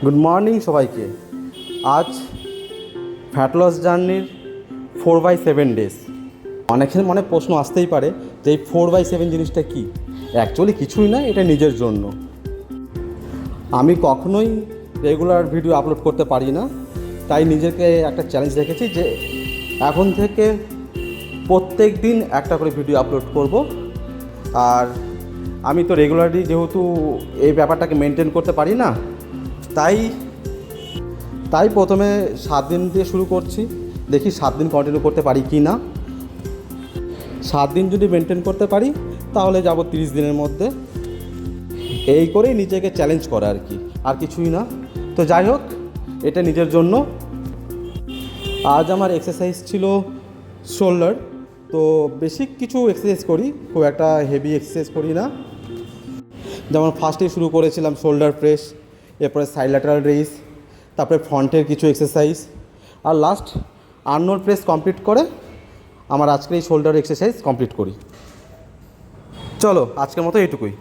Good morning সবাইকে। আজ fat loss জার্নির 4/7 ডেজ। অনেকের মনে প্রশ্ন আসতেই পারে যে এই 4/7 জিনিসটা কী। অ্যাকচুয়ালি কিছুই না, এটা নিজের জন্য। আমি কখনোই রেগুলার ভিডিও আপলোড করতে পারি না, তাই নিজেকে একটা চ্যালেঞ্জ রেখেছি যে এখন থেকে প্রত্যেক দিন একটা করে ভিডিও আপলোড করব। আর আমি তো রেগুলারলি যেহেতু এই ব্যাপারটাকে মেনটেন করতে পারি না, তাই প্রথমে 7 দিন দিয়ে শুরু করছি। দেখি 7 দিন কন্টিনিউ করতে পারি কি না। 7 দিন যদি মেনটেন করতে পারি তাহলে যাব 30 দিনের মধ্যে। এই করেই নিজেকে চ্যালেঞ্জ করা আর কিছুই না। তো যাই হোক, এটা নিজের জন্য। আজ আমার এক্সারসাইজ ছিল শোল্ডার। তো বেশি কিছু এক্সারসাইজ করি, খুব একটা হেভি এক্সারসাইজ করি না। যেমন ফার্স্টেই শুরু করেছিলাম শোল্ডার প্রেস, এরপরে সাইড ল্যাটারাল রেইজ, তারপরে ফ্রন্টের কিছু এক্সারসাইজ, আর লাস্ট আর্নল্ড প্রেস কমপ্লিট করে আমার আজকের এই শোল্ডার এক্সারসাইজ কমপ্লিট করি। চলো, আজকের মতো এইটুকুই।